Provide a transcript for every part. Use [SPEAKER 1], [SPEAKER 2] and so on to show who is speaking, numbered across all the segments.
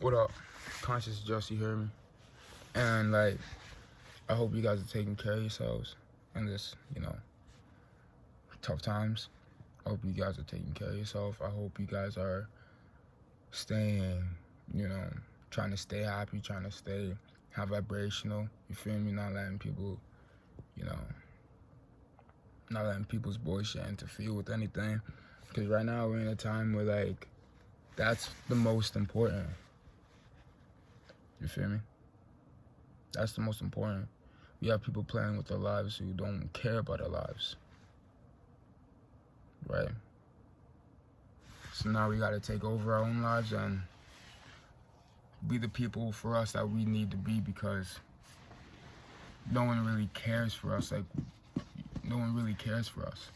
[SPEAKER 1] What up? Conscious Just, you hear me? And like, I hope you guys are taking care of yourselves in this, tough times. I hope you guys are taking care of yourself. I hope you guys are staying, you know, trying to stay happy, trying to stay high vibrational. You feel me? Not letting people, you know, not letting people's bullshit interfere with anything. Because right now we're in a time where like, that's the most important. You feel me? That's the most important. We have people playing with their lives who don't care about their lives. Right? So now we gotta take over our own lives and be the people for us that we need to be, because no one really cares for us. Like, no one really cares for us.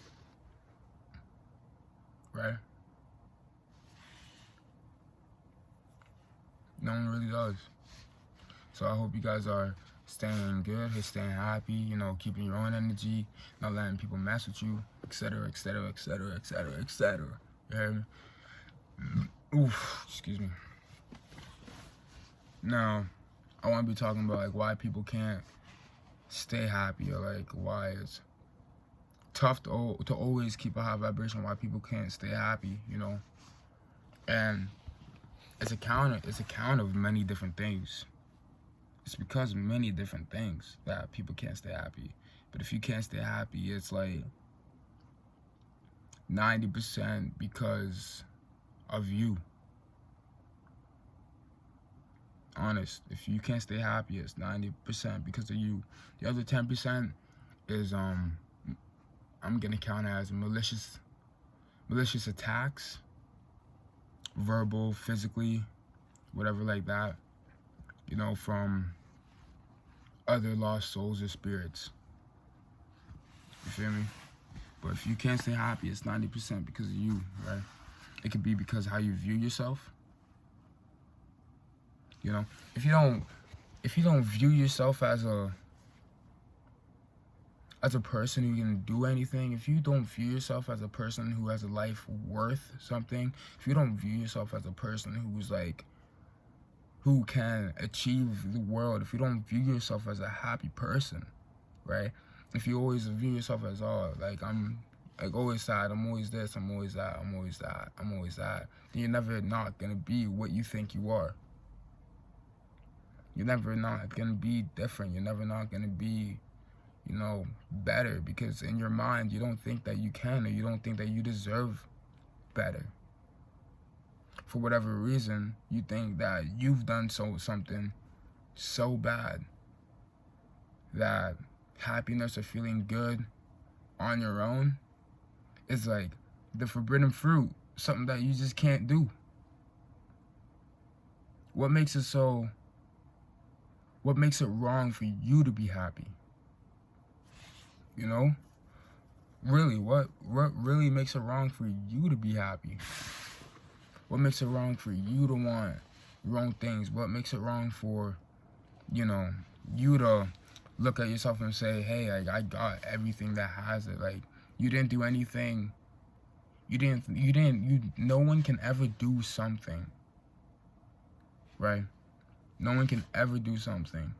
[SPEAKER 1] Right? No one really does. So I hope you guys are staying good, staying happy, keeping your own energy, not letting people mess with you, etc., etc., etc., etc., etc. You heard me? Oof, excuse me. Now, I want to be talking about like why people can't stay happy, or like why it's tough to always keep a high vibration, why people can't stay happy, And it's a count of many different things. It's because of many different things that people can't stay happy. But if you can't stay happy, it's like 90% because of you. Honest, if you can't stay happy, it's 90% because of you. The other 10% is I'm gonna count as malicious attacks, verbal, physically, whatever like that, from other lost souls or spirits. You feel me? But if you can't stay happy, it's 90% because of you, right? It could be because how you view yourself. If you don't view yourself as a person who can do anything, if you don't view yourself as a person who has a life worth something, if you don't view yourself as a person who can achieve the world, if you don't view yourself as a happy person, right? If you always view yourself as, I'm like always sad, I'm always this, I'm always that, I'm always that, I'm always that, then you're never not gonna be what you think you are. You're never not gonna be different. You're never not gonna be, better, because in your mind you don't think that you can, or you don't think that you deserve better. For whatever reason, you think that you've done something so bad that happiness or feeling good on your own is like the forbidden fruit, something that you just can't do. What makes it wrong for you to be happy? Really, what really makes it wrong for you to be happy? What makes it wrong for you to want wrong things? What makes it wrong for, you to look at yourself and say, hey, like, I got everything that has it. Like, you didn't do anything. No one can ever do something, right? No one can ever do something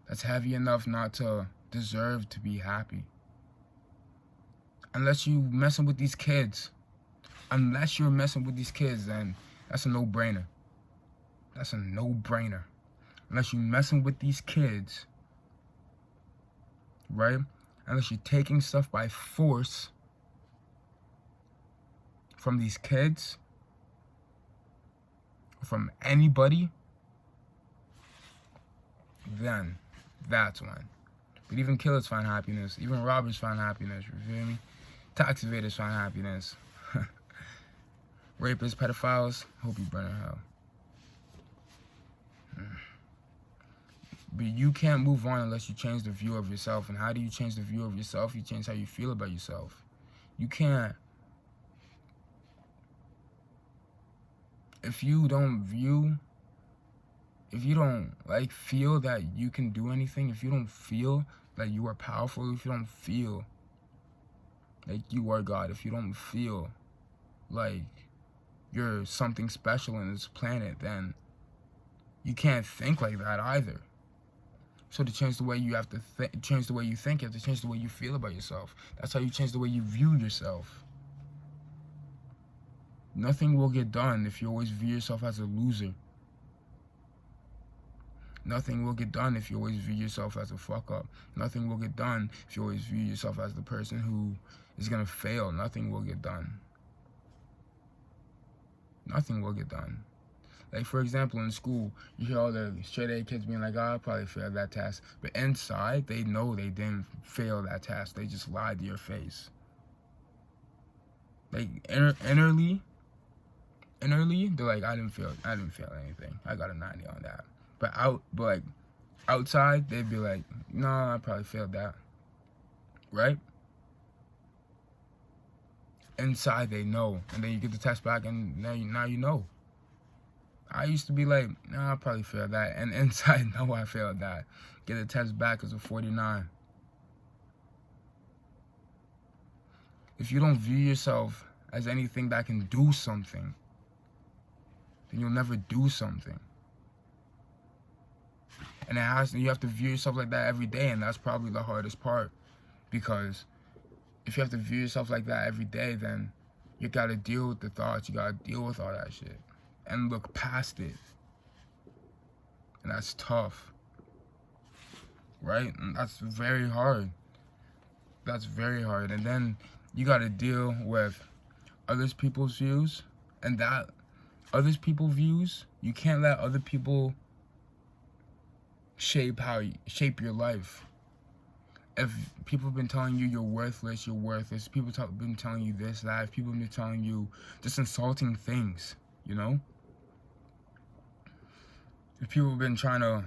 [SPEAKER 1] that's heavy enough not to deserve to be happy. Unless you messing with these kids. Unless you're messing with these kids, then that's a no-brainer. That's a no-brainer. Unless you're messing with these kids, right? Unless you're taking stuff by force from these kids, from anybody, then that's when. But even killers find happiness. Even robbers find happiness. You feel me? Tax evaders find happiness. Rapists, pedophiles, hope you burn in hell. But you can't move on unless you change the view of yourself. And how do you change the view of yourself? You change how you feel about yourself. You can't. If you don't feel that you can do anything, if you don't feel like you are powerful, if you don't feel like you are God, if you don't feel like you're something special in this planet, then you can't think like that either. So to change the way you have to change the way you think, you have to change the way you feel about yourself. That's how you change the way you view yourself. Nothing will get done if you always view yourself as a loser. Nothing will get done if you always view yourself as a fuck up. Nothing will get done if you always view yourself as the person who is gonna fail. Nothing will get done. Nothing will get done. Like, for example, in school, you hear all the straight A kids being like, oh, I probably failed that test. But inside, they know they didn't fail that test. They just lied to your face. Like, innerly, they're like, I didn't fail anything. I got a 90 on that. But outside, they'd be like, no, I probably failed that. Right? Inside, they know. And then you get the test back, and now you know. I used to be like, nah, I probably failed that. And inside, no, I failed that. Get the test back as a 49. If you don't view yourself as anything that can do something, then you'll never do something. And you have to view yourself like that every day, and that's probably the hardest part. Because if you have to view yourself like that every day, then you gotta deal with the thoughts, you gotta deal with all that shit. And look past it. And that's tough. Right? And that's very hard. That's very hard. And then you gotta deal with other people's views. And that other people's views, you can't let other people shape your life. If people have been telling you you're worthless, people have been telling you this, that, if people have been telling you just insulting things, you know? If people have been trying to,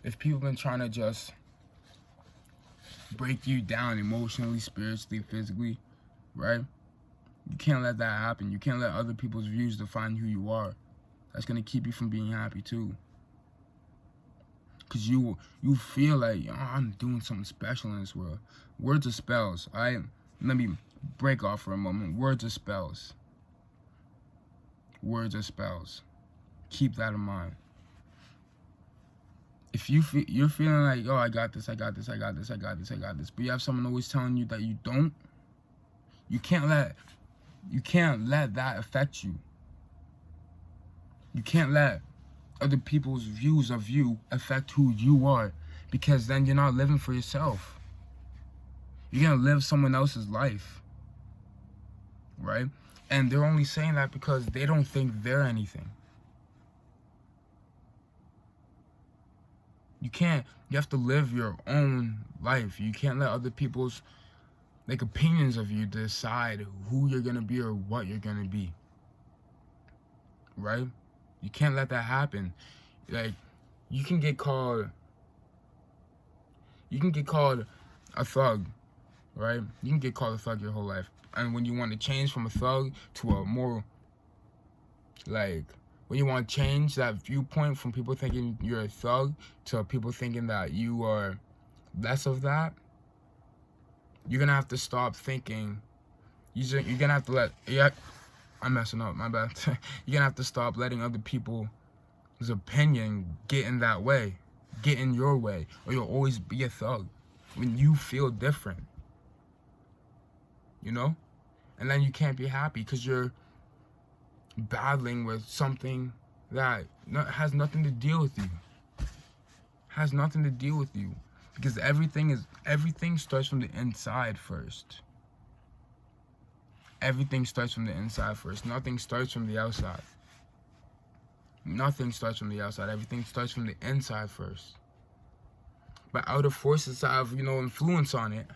[SPEAKER 1] if people have been trying to just break you down emotionally, spiritually, physically, right? You can't let that happen. You can't let other people's views define who you are. That's going to keep you from being happy too. Because you feel like, oh, I'm doing something special in this world. Words are spells, all right? Let me break off for a moment. Words are spells. Words are spells. Keep that in mind. If you're feeling like, oh, I got this, but you have someone always telling you that you don't, you can't let that affect you. You can't let other people's views of you affect who you are, because then you're not living for yourself. You're gonna live someone else's life, right? And they're only saying that because they don't think they're anything. You have to live your own life. You can't let other people's opinions of you decide who you're gonna be or what you're gonna be. Right? You can't let that happen. Like, you can get called a thug, right? You can get called a thug your whole life. And when you want to change from a thug to a more, when you want to change that viewpoint from people thinking you're a thug to people thinking that you are less of that, you're going to have to stop thinking. You're going to have to I'm messing up, my bad. You're going to have to stop letting other people's opinion get in that way, get in your way, or you'll always be a thug when you feel different. You know? And then you can't be happy because you're battling with something that has nothing to deal with you. Has nothing to deal with you. Because everything starts from the inside first. Everything starts from the inside first. Nothing starts from the outside. Nothing starts from the outside. Everything starts from the inside first. But outer forces have, influence on it.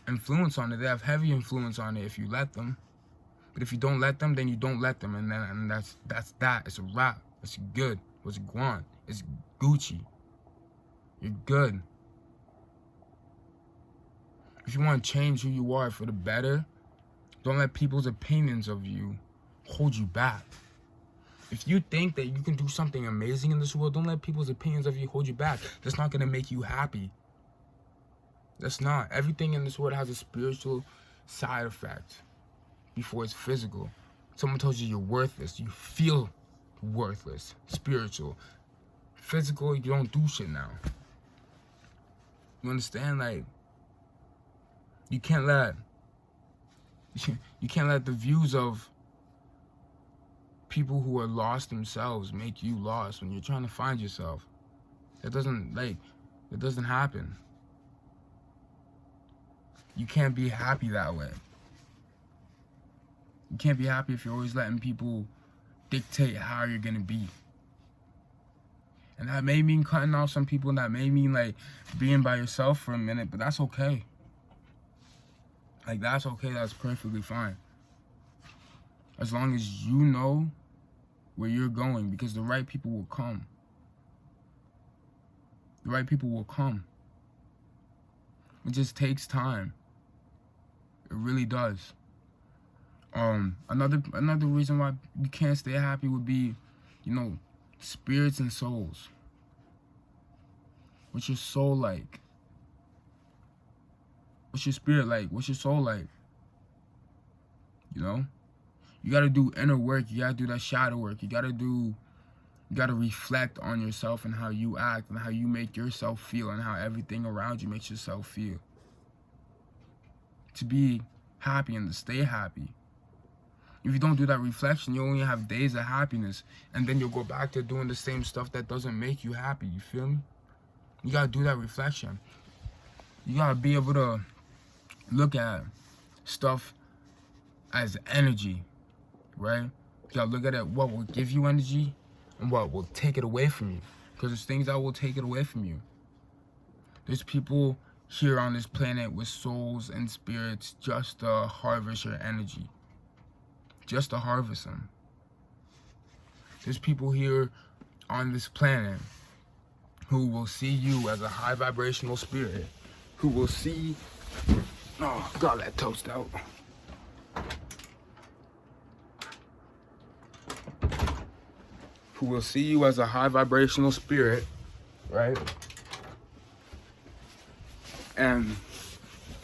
[SPEAKER 1] They have heavy influence on it if you let them. But if you don't let them, then you don't let them. And that's that. It's a wrap. It's good. It's Guan. It's Gucci. You're good. If you want to change who you are for the better, don't let people's opinions of you hold you back. If you think that you can do something amazing in this world, don't let people's opinions of you hold you back. That's not going to make you happy. That's not. Everything in this world has a spiritual side effect before it's physical. Someone tells you you're worthless. You feel worthless. Spiritual. Physical, you don't do shit now. You understand? Like, you can't let the views of people who are lost themselves make you lost when you're trying to find yourself. It doesn't happen. You can't be happy that way. You can't be happy if you're always letting people dictate how you're gonna be. And that may mean cutting off some people, and that may mean like being by yourself for a minute, but that's okay. Like, that's okay, that's perfectly fine. As long as you know where you're going, because the right people will come. The right people will come. It just takes time. It really does. Another reason why you can't stay happy would be, spirits and souls. What's your soul like? What's your spirit like? What's your soul like? You gotta do inner work. You gotta do that shadow work. You gotta reflect on yourself and how you act and how you make yourself feel and how everything around you makes yourself feel. To be happy and to stay happy. If you don't do that reflection, you only have days of happiness, and then you'll go back to doing the same stuff that doesn't make you happy. You feel me? You gotta do that reflection. You gotta be able to look at stuff as energy, right? You gotta look at it, what will give you energy and what will take it away from you. Because there's things that will take it away from you. There's people here on this planet with souls and spirits just to harvest your energy. Just to harvest them. There's people here on this planet who will see you as a high vibrational spirit. Who will see... Oh, got that toast out. Who will see you as a high vibrational spirit, right? And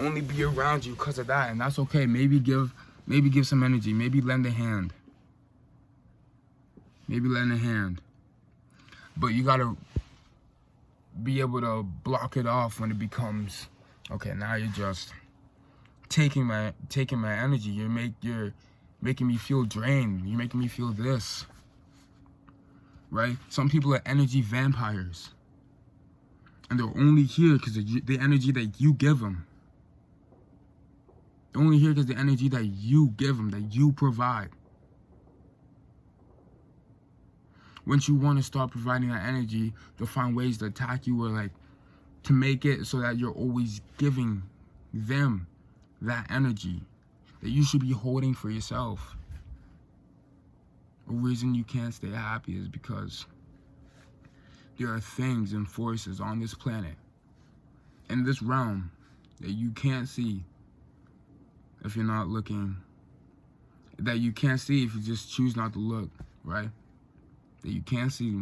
[SPEAKER 1] only be around you because of that, and that's okay. Maybe give some energy. Maybe lend a hand. But you gotta be able to block it off when it becomes, okay, now you're just taking my energy. You're making me feel drained. You're making me feel this. Right? Some people are energy vampires. And they're only here because of the energy that you give them. They're only here because the energy that you give them, that you provide. Once you want to start providing that energy, they'll find ways to attack you or to make it so that you're always giving them that energy that you should be holding for yourself. The reason you can't stay happy is because there are things and forces on this planet, in this realm, that you can't see if you're not looking, that you can't see if you just choose not to look, right? That you can't see,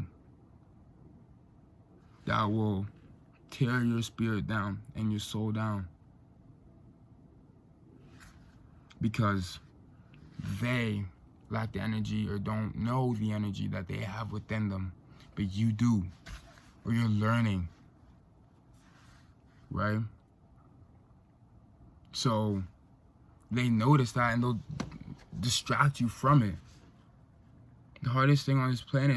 [SPEAKER 1] that will tear your spirit down and your soul down. Because they lack the energy or don't know the energy that they have within them, but you do, or you're learning, right? So they notice that and they'll distract you from it. The hardest thing on this planet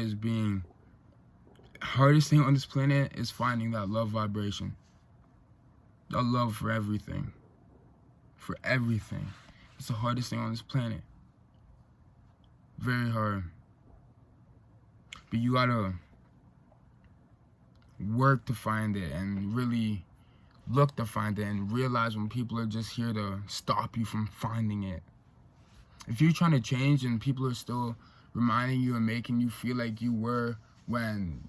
[SPEAKER 1] is finding that love vibration. The love for everything. For everything. It's the hardest thing on this planet. Very hard. But you gotta work to find it and really look to find it and realize when people are just here to stop you from finding it. If you're trying to change and people are still reminding you and making you feel like you were when,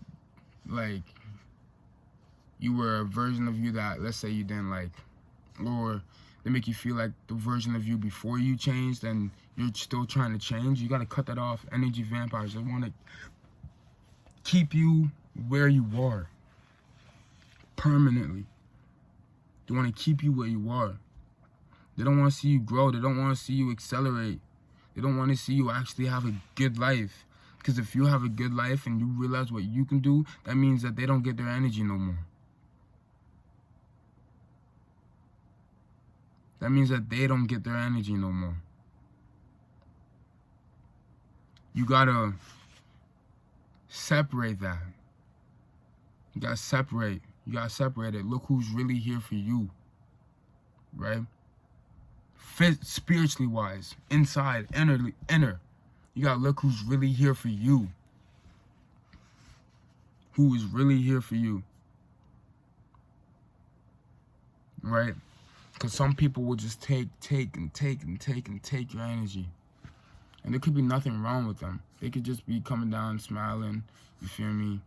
[SPEAKER 1] you were a version of you that, let's say, you didn't like, or they make you feel like the version of you before you changed, and you're still trying to change, you gotta cut that off. Energy vampires, they want to keep you where you are permanently. They want to keep you where you are. They don't want to see you grow. They don't want to see you accelerate. They don't want to see you actually have a good life. Because if you have a good life and you realize what you can do, that means that they don't get their energy no more. That means that they don't get their energy no more. You gotta separate that. You gotta separate. You gotta separate it. Look who's really here for you. Right? Spiritually wise. Inside. Inner. You gotta look who's really here for you. Who is really here for you. Right? Because some people will just take your energy. And there could be nothing wrong with them. They could just be coming down, smiling, you feel me?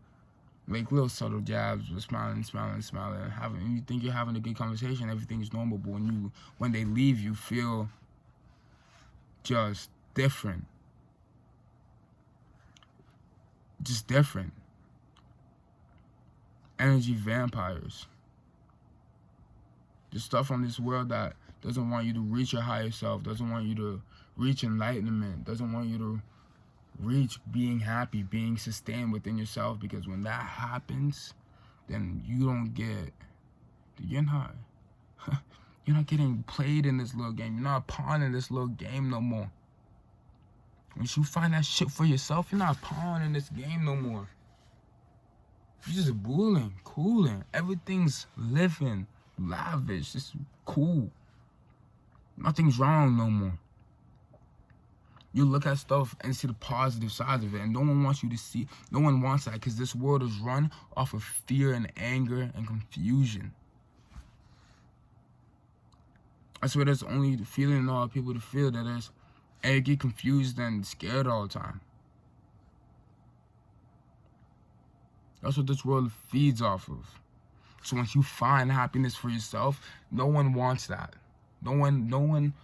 [SPEAKER 1] Like little subtle jabs, but smiling. You think you're having a good conversation, everything's normal, but when they leave, you feel just different. Just different. Energy vampires. The stuff on this world that doesn't want you to reach your higher self, doesn't want you to reach enlightenment, doesn't want you to reach being happy, being sustained within yourself, because when that happens, then you don't get, you're not getting played in this little game. You're not a pawn in this little game no more. Once you find that shit for yourself, you're not a pawn in this game no more. You're just booling, cooling. Everything's living, lavish, just cool. Nothing's wrong no more. You look at stuff and see the positive sides of it, and no one wants you to see. No one wants that, because this world is run off of fear and anger and confusion. I swear that's only the feeling in all people to feel, that is angry, confused, and scared all the time. That's what this world feeds off of. So once you find happiness for yourself, no one wants that. No one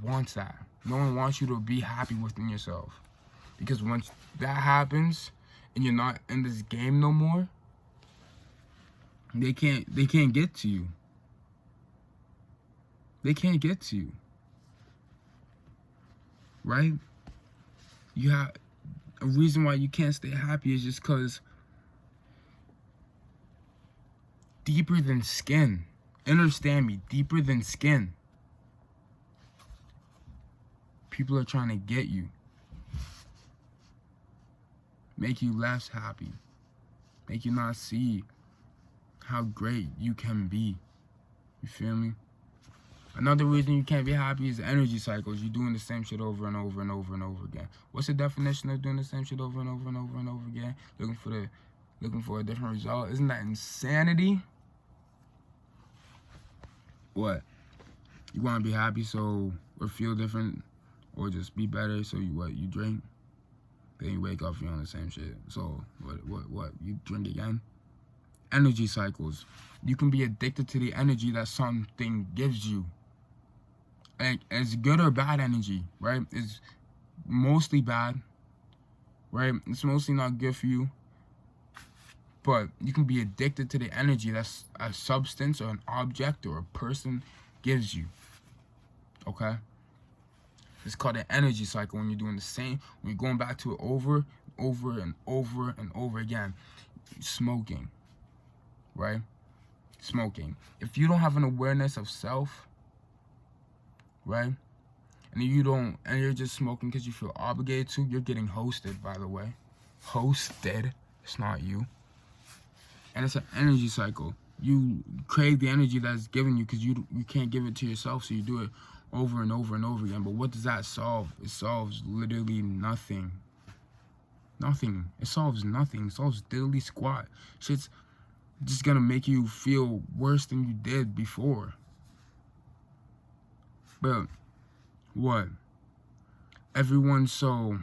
[SPEAKER 1] wants that. No one wants you to be happy within yourself. Because once that happens and you're not in this game no more, they can't get to you. They can't get to you. Right? You have a reason why you can't stay happy is just because deeper than skin. Understand me, deeper than skin. People are trying to get you. Make you less happy. Make you not see how great you can be. You feel me? Another reason you can't be happy is energy cycles. You're doing the same shit over and over and over and over again. What's the definition of doing the same shit over and over and over and over again? Looking for a different result. Isn't that insanity? What? You want to be happy or feel different, or just be better, so you drink? Then you wake up feeling the same shit. So what? You drink again? Energy cycles. You can be addicted to the energy that something gives you. And it's good or bad energy, right? It's mostly bad, right? It's mostly not good for you. But you can be addicted to the energy that's a substance or an object or a person gives you. Okay? It's called an energy cycle when you're doing the same, when you're going back to it over and over again. Smoking. Right? Smoking. If you don't have an awareness of self, right? And you're just smoking because you feel obligated to, you're getting hosted, by the way. Hosted. It's not you. And it's an energy cycle. You crave the energy that's given you because you can't give it to yourself, so you do it over and over and over again. But what does that solve? It solves literally nothing. Nothing. It solves nothing. It solves diddly squat. Shit's just gonna make you feel worse than you did before. But what? Everyone's so,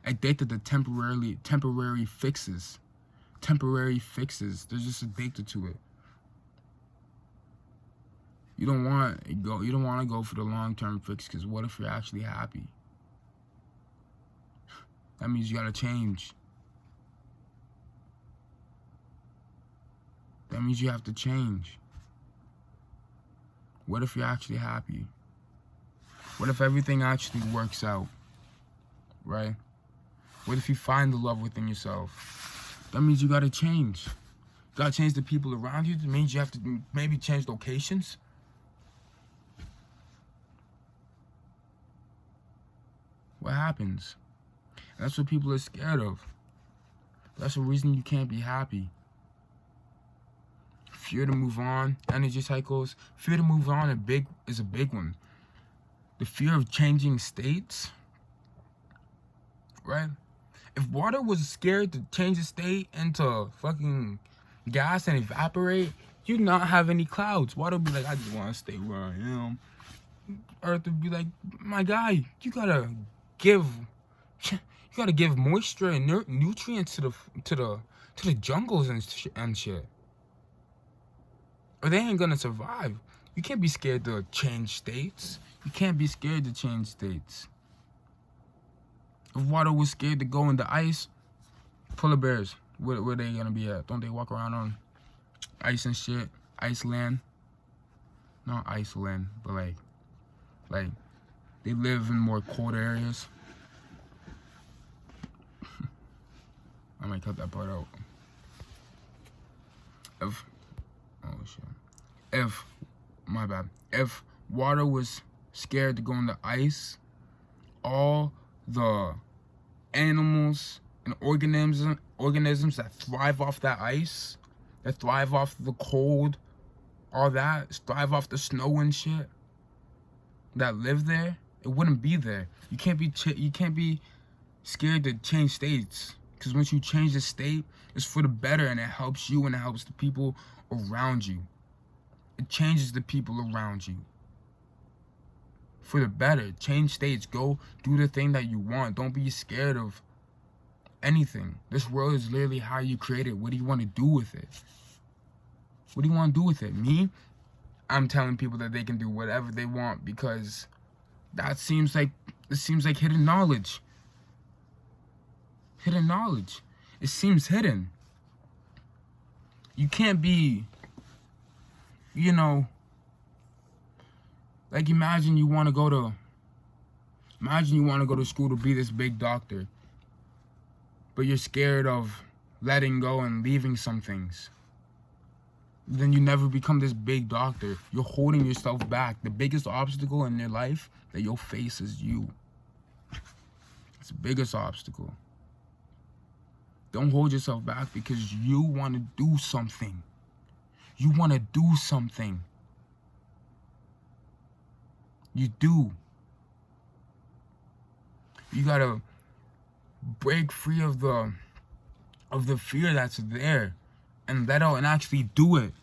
[SPEAKER 1] addicted to temporary fixes. They're just addicted to it. You don't want to go for the long-term fix, because what if you're actually happy? That means you gotta change. That means you have to change. What if you're actually happy? What if everything actually works out? Right? What if you find the love within yourself? That means you gotta change. You gotta change the people around you. That means you have to maybe change locations. What happens? That's what people are scared of. That's the reason you can't be happy. Fear to move on, energy cycles. Fear to move on is a big one. The fear of changing states, right? If water was scared to change the state into fucking gas and evaporate, you'd not have any clouds. Water would be like, I just want to stay where I am. Earth would be like, my guy, you gotta give moisture and nutrients to the jungles and shit, or they ain't gonna survive. You can't be scared to change states. You can't be scared to change states. If water was scared to go into ice, polar bears, where they gonna be at? Don't they walk around on ice and shit? Iceland? Not Iceland, but like they live in more cold areas. I might cut that part out. If water was scared to go into ice, all the animals and organisms that thrive off that ice, that thrive off the cold, all that, thrive off the snow and shit, that live there, it wouldn't be there. You can't be scared to change states, because once you change the state, it's for the better, and it helps you and it helps the people around you. It changes the people around you for the better. Change states. Go do the thing that you want. Don't be scared of anything. This world is literally how you create it. What do you want to do with it? What do you want to do with it? Me, I'm telling people that they can do whatever they want, because it seems like hidden knowledge. Hidden knowledge. It seems hidden. You can't be, like imagine you want to go to school to be this big doctor, but you're scared of letting go and leaving some things. Then you never become this big doctor. You're holding yourself back. The biggest obstacle in your life that you'll face is you. It's the biggest obstacle. Don't hold yourself back because you want to do something. You want to do something. You do. You gotta break free of the fear that's there, and let out and actually do it,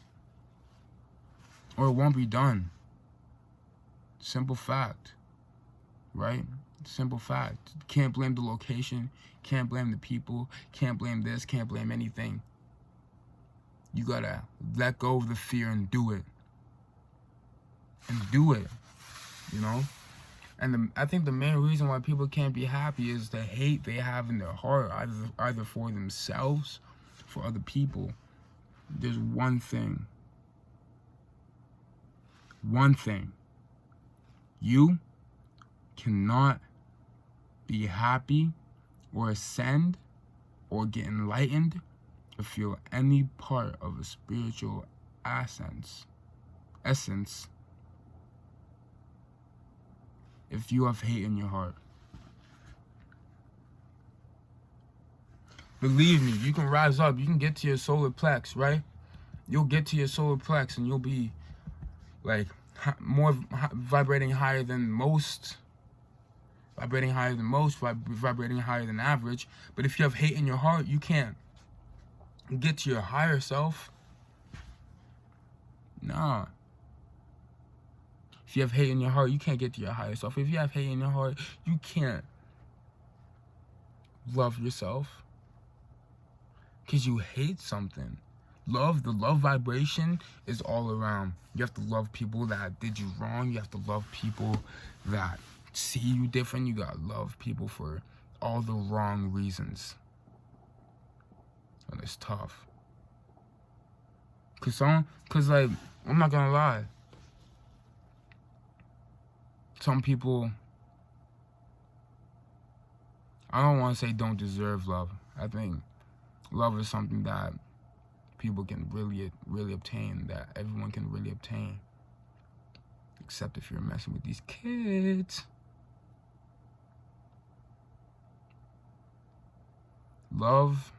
[SPEAKER 1] or it won't be done. Simple fact, right? Simple fact. Can't blame the location, can't blame the people, can't blame this, can't blame anything. You gotta let go of the fear and do it. And do it, And I think the main reason why people can't be happy is the hate they have in their heart, either for themselves, for other people. There's one thing. You cannot be happy or ascend or get enlightened or feel any part of a spiritual essence if you have hate in your heart. Believe me, you can rise up. You can get to your solar plex, right? You'll get to your solar plex and you'll be like vibrating higher than most, vibrating higher than average. But if you have hate in your heart, you can't get to your higher self. Nah. If you have hate in your heart, you can't get to your higher self. If you have hate in your heart, you can't love yourself. Because you hate something. Love, the love vibration is all around. You have to love people that did you wrong. You have to love people that see you different. You gotta love people for all the wrong reasons. And it's tough. Cause like, I'm not gonna lie. Some people, I don't want to say don't deserve love. I think love is something that people can really obtain, that everyone can really obtain. Except if you're messing with these kids. Love,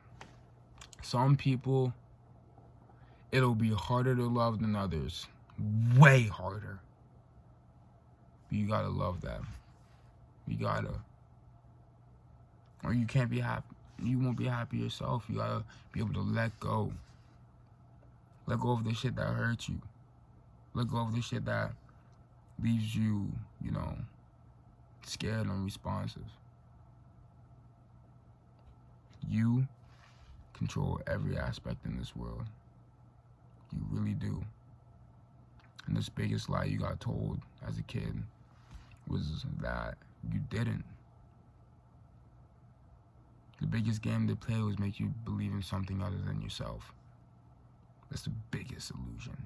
[SPEAKER 1] some people, it'll be harder to love than others. Way harder. But you gotta love that. You gotta. Or you can't be happy. You won't be happy yourself. You gotta be able to let go. Let go of the shit that hurts you. Let go of the shit that leaves you, you know, scared and unresponsive. You control every aspect in this world. You really do. And this biggest lie you got told as a kid was that you didn't. The biggest game they play was make you believe in something other than yourself. That's the biggest illusion.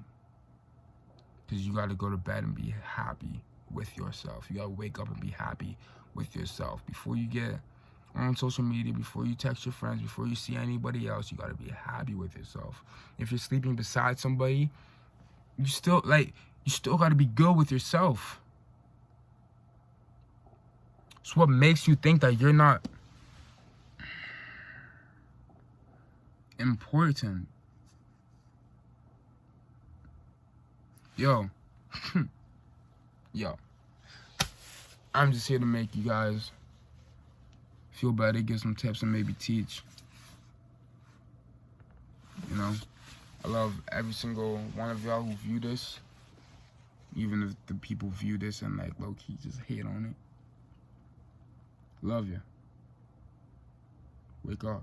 [SPEAKER 1] Because you got to go to bed and be happy with yourself. You got to wake up and be happy with yourself. Before you get on social media, before you text your friends, before you see anybody else, you got to be happy with yourself. If you're sleeping beside somebody, you still got to be good with yourself. It's what makes you think that you're not important. Yo, I'm just here to make you guys feel better, give some tips, and maybe teach. You know, I love every single one of y'all who view this, even if the people view this and like low-key just hate on it. Love you. Wake up.